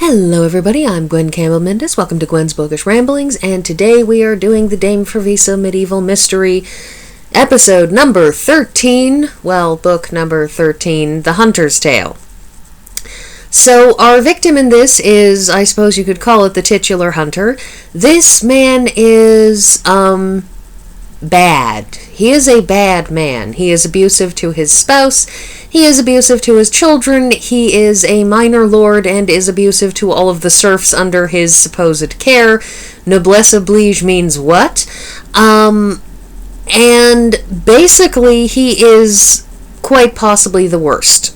Hello everybody, I'm Gwen Campbell-Mindes. Welcome to Gwen's Bookish Ramblings, and today we are doing the Dame Frevisse Medieval Mystery, episode number 13, book number 13, The Hunter's Tale. So our victim in this is, I suppose you could call it the titular hunter. This man is, bad. He is a bad man. He is abusive to his spouse. He is abusive to his children. He is a minor lord and is abusive to all of the serfs under his supposed care. Noblesse oblige means what? And basically he is quite possibly the worst.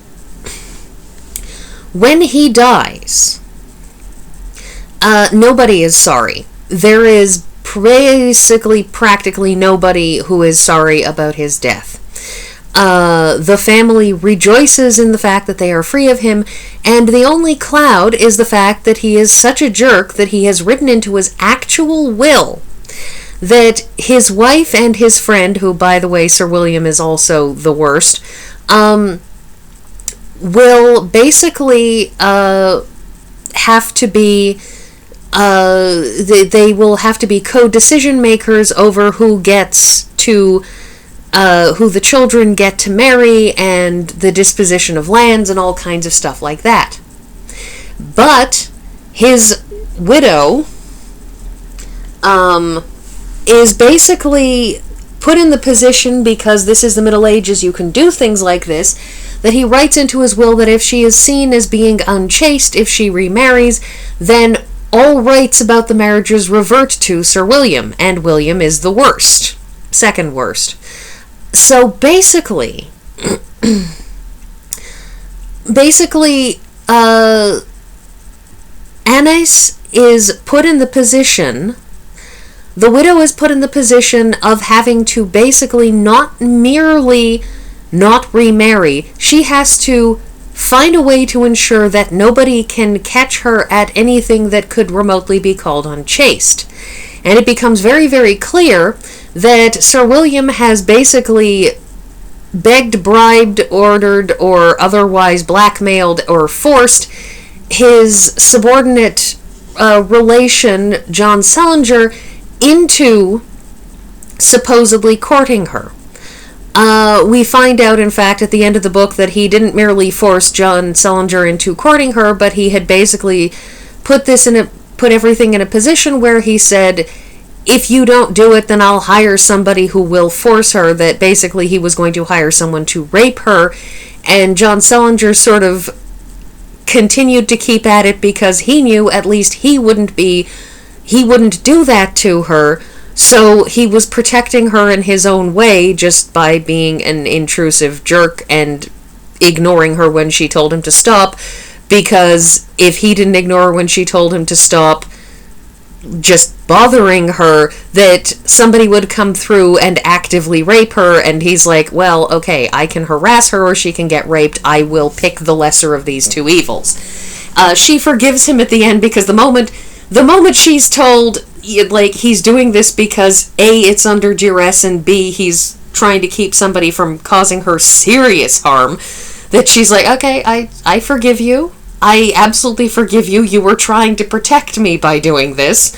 When he dies, nobody is sorry. There is basically practically nobody who is sorry about his death. The family rejoices in the fact that they are free of him, and the only cloud is the fact that he is such a jerk that he has written into his actual will that his wife and his friend, who, by the way, Sir William is also the worst, will basically have to be they will have to be co-decision makers over who gets to who the children get to marry and the disposition of lands and all kinds of stuff like that. But his widow is basically put in the position, because this is the Middle Ages, you can do things like this, that he writes into his will that if she is seen as being unchaste, if she remarries, then all rights about the marriages revert to Sir William, and William is the worst. Second worst. So basically, Anais is put in the position, the widow is put in the position of having to basically not merely not remarry, she has to find a way to ensure that nobody can catch her at anything that could remotely be called unchaste. And it becomes very, very clear that Sir William has basically begged, bribed, ordered, or otherwise blackmailed or forced his subordinate relation, John Sellinger, into supposedly courting her. We find out, in fact, at the end of the book that he didn't merely force John Sellinger into courting her, but he had basically put everything in a position where he said, if you don't do it, then I'll hire somebody who will force her, that basically he was going to hire someone to rape her, and John Sellinger sort of continued to keep at it because he knew at least he wouldn't do that to her. So he was protecting her in his own way just by being an intrusive jerk and ignoring her when she told him to stop, because if he didn't ignore her when she told him to stop, just bothering her, that somebody would come through and actively rape her, and he's like, well, okay, I can harass her or she can get raped. I will pick the lesser of these two evils. She forgives him at the end, because the moment she's told, like, he's doing this because A, it's under duress, and B, he's trying to keep somebody from causing her serious harm, that she's like, okay, I forgive you. I absolutely forgive you. You were trying to protect me by doing this.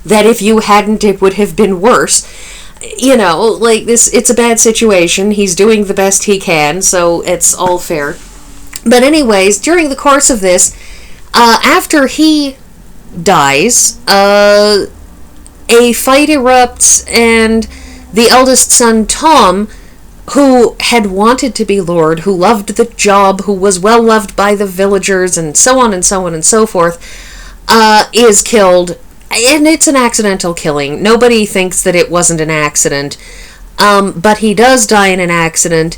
That if you hadn't, it would have been worse. You know, like, this, it's a bad situation. He's doing the best he can, so it's all fair. But anyways, during the course of this, after he dies, a fight erupts, and the eldest son, Tom, who had wanted to be lord, who loved the job, who was well loved by the villagers, and so on and so on and so forth, is killed. And it's an accidental killing. Nobody thinks that it wasn't an accident, but he does die in an accident,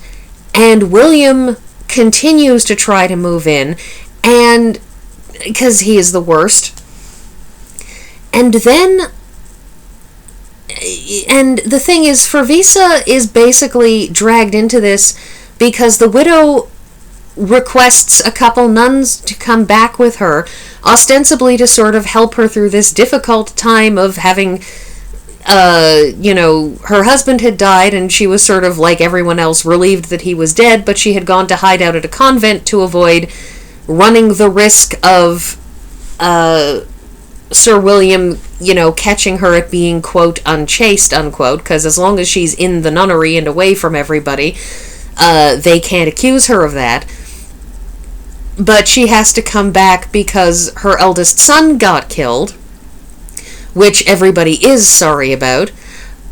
and William continues to try to move in, and because he is the worst. And then, and the thing is, Frevisse is basically dragged into this because the widow requests a couple nuns to come back with her, ostensibly to sort of help her through this difficult time of having, her husband had died, and she was sort of like everyone else relieved that he was dead, but she had gone to hide out at a convent to avoid running the risk of Sir William, catching her at being, quote, unchaste, unquote, because as long as she's in the nunnery and away from everybody, they can't accuse her of that. But she has to come back because her eldest son got killed, which everybody is sorry about.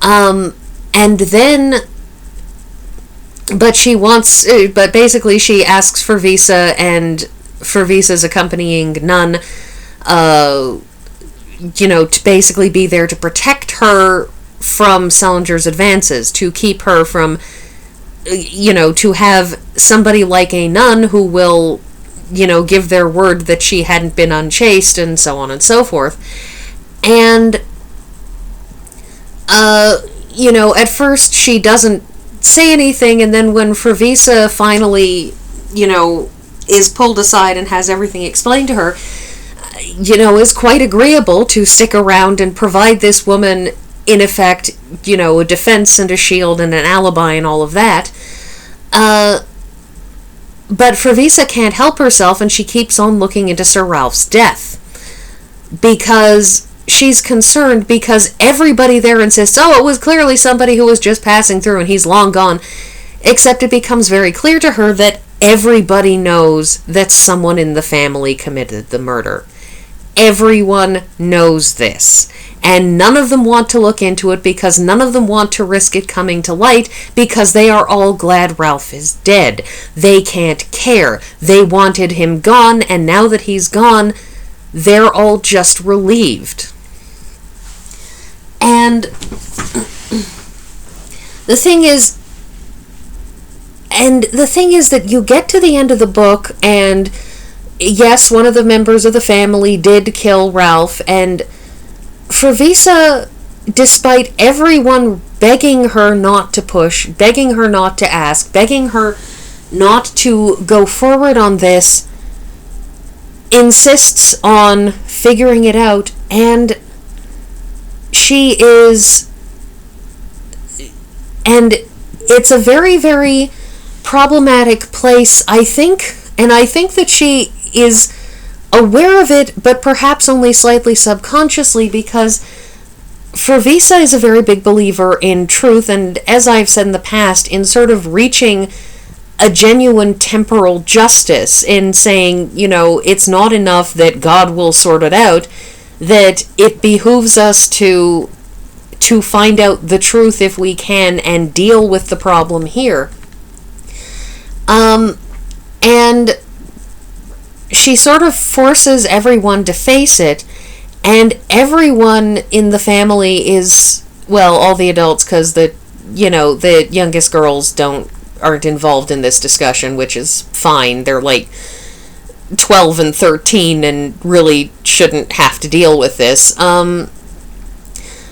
And then, but basically she asks Frevisse and Frevisse's accompanying nun, to basically be there to protect her from Salinger's advances, to keep her from, to have somebody like a nun who will, give their word that she hadn't been unchaste, and so on and so forth. And, at first she doesn't say anything, and then when Frevisse finally, is pulled aside and has everything explained to her, is quite agreeable to stick around and provide this woman, in effect, a defense and a shield and an alibi and all of that. But Frevisse can't help herself, and she keeps on looking into Sir Ralph's death. Because she's concerned, because everybody there insists, it was clearly somebody who was just passing through and he's long gone. Except it becomes very clear to her that everybody knows that someone in the family committed the murder. Everyone knows this. And none of them want to look into it because none of them want to risk it coming to light because they are all glad Ralph is dead. They can't care. They wanted him gone, and now that he's gone, they're all just relieved. And the thing is that you get to the end of the book, and yes, one of the members of the family did kill Ralph, and Frevisse, despite everyone begging her not to push, begging her not to ask, begging her not to go forward on this, insists on figuring it out, and she is, and it's a very, very problematic place, I think, and I think that she is aware of it, but perhaps only slightly subconsciously, because Frevisse is a very big believer in truth, and as I've said in the past, in sort of reaching a genuine temporal justice, in saying, it's not enough that God will sort it out, that it behooves us to find out the truth if we can and deal with the problem here. And she sort of forces everyone to face it, and everyone in the family is, well, all the adults, because the youngest girls aren't involved in this discussion, which is fine. They're like 12 and 13 and really shouldn't have to deal with this.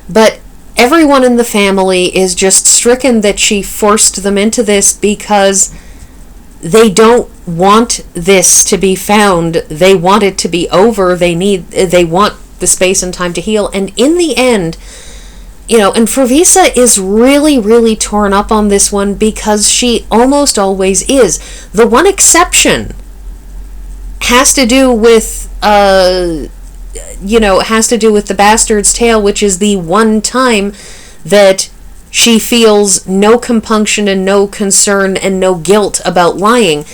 But everyone in the family is just stricken that she forced them into this because they don't want this to be found. They want it to be over. They want the space and time to heal. And in the end, and Frevisse is really, really torn up on this one because she almost always is. The one exception has to do with, The Bastard's Tale, which is the one time that she feels no compunction and no concern and no guilt about lying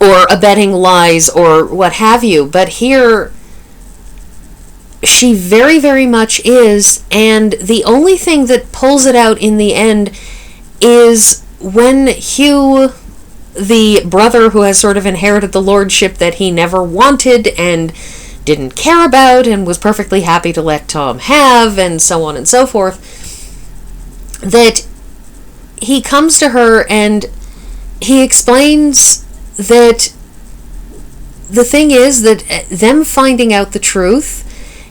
or abetting lies or what have you. But here, she very, very much is, and the only thing that pulls it out in the end is when Hugh, the brother who has sort of inherited the lordship that he never wanted and didn't care about and was perfectly happy to let Tom have, and so on and so forth, that he comes to her and he explains that the thing is that them finding out the truth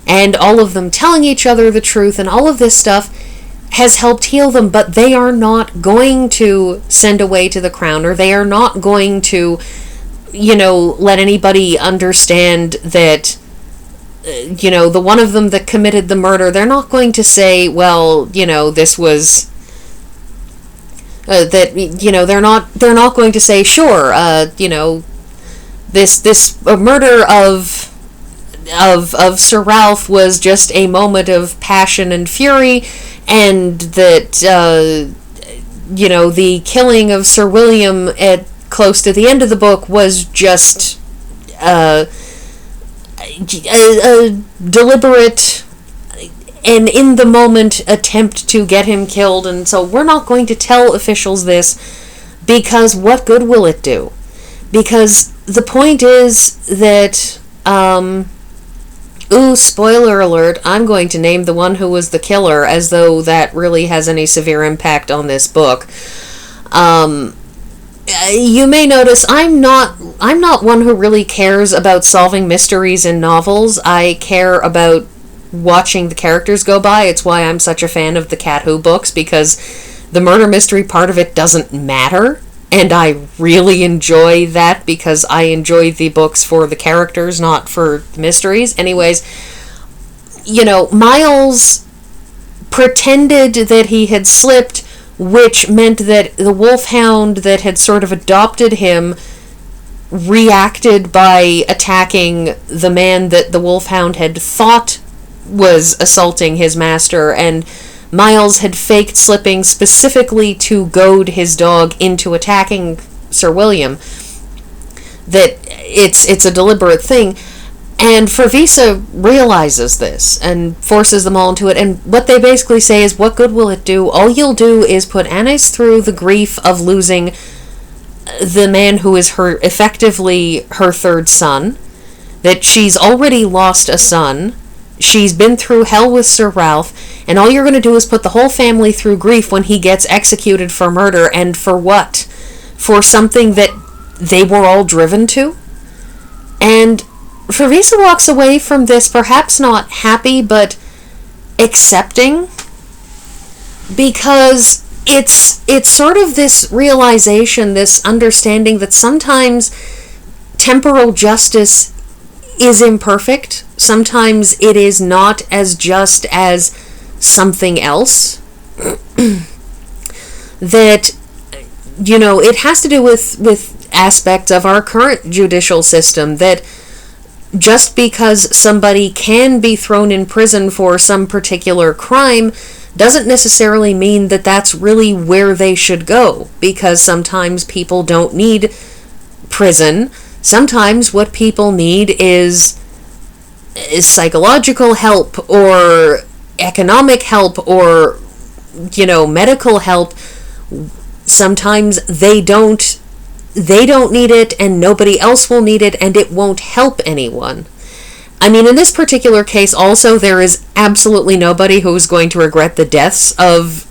and all of them telling each other the truth and all of this stuff has helped heal them, but they are not going to send away to the crown, or they are not going to, let anybody understand that, the one of them that committed the murder, they're not going to say, well, this was, they're not going to say, sure, this murder of, of Sir Ralph was just a moment of passion and fury, and that the killing of Sir William at close to the end of the book was just a deliberate and in the moment attempt to get him killed. And so we're not going to tell officials this, because what good will it do? Because the point is that spoiler alert, I'm going to name the one who was the killer, as though that really has any severe impact on this book. You may notice I'm not one who really cares about solving mysteries in novels. I care about watching the characters go by. It's why I'm such a fan of the Cat Who books, because the murder mystery part of it doesn't matter, and I really enjoy that because I enjoy the books for the characters, not for mysteries. Anyways, Miles pretended that he had slipped, which meant that the wolfhound that had sort of adopted him reacted by attacking the man that the wolfhound had thought was assaulting his master, and Miles had faked slipping specifically to goad his dog into attacking Sir William. That it's a deliberate thing, and Frevisse realizes this and forces them all into it, and what they basically say is, what good will it do? All you'll do is put Anais through the grief of losing the man who is effectively her third son, that she's already lost a son. She's been through hell with Sir Ralph, and all you're going to do is put the whole family through grief when he gets executed for murder. And for what? For something that they were all driven to? And Frevisse walks away from this perhaps not happy, but accepting, because it's sort of this realization, this understanding that sometimes temporal justice is imperfect. Sometimes it is not as just as something else. That, it has to do with aspects of our current judicial system, that just because somebody can be thrown in prison for some particular crime doesn't necessarily mean that that's really where they should go, because sometimes people don't need prison. Sometimes what people need is psychological help, or economic help, or medical help. Sometimes they don't need it, and nobody else will need it, and it won't help anyone. I mean, in this particular case also, there is absolutely nobody who is going to regret the deaths of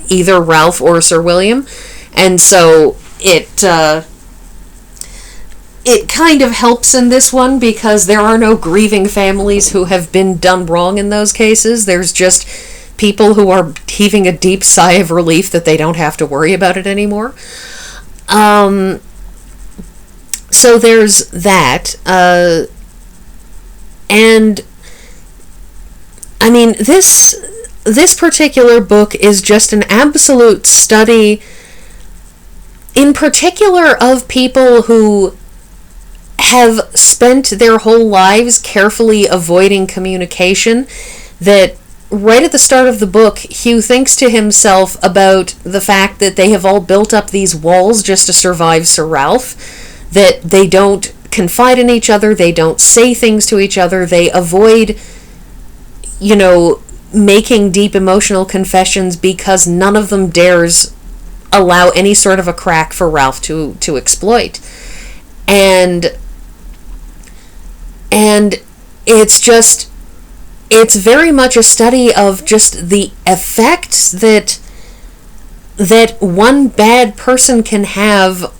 either Ralph or Sir William, and so it kind of helps in this one, because there are no grieving families who have been done wrong in those cases. There's just people who are heaving a deep sigh of relief that they don't have to worry about it anymore. So there's that. And I mean, this particular book is just an absolute study, in particular of people who have spent their whole lives carefully avoiding communication. That right at the start of the book, Hugh thinks to himself about the fact that they have all built up these walls just to survive Sir Ralph, that they don't confide in each other, they don't say things to each other, they avoid, making deep emotional confessions, because none of them dares allow any sort of a crack for Ralph to exploit. And it's very much a study of just the effects that one bad person can have,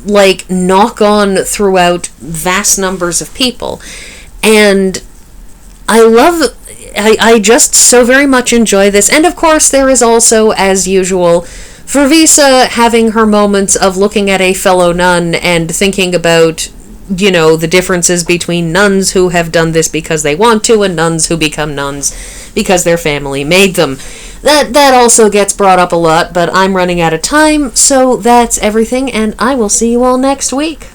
like, knock on throughout vast numbers of people. And I just so very much enjoy this. And of course there is also, as usual, Frevisse having her moments of looking at a fellow nun and thinking about, the differences between nuns who have done this because they want to, and nuns who become nuns because their family made them. That also gets brought up a lot, but I'm running out of time, so that's everything, and I will see you all next week.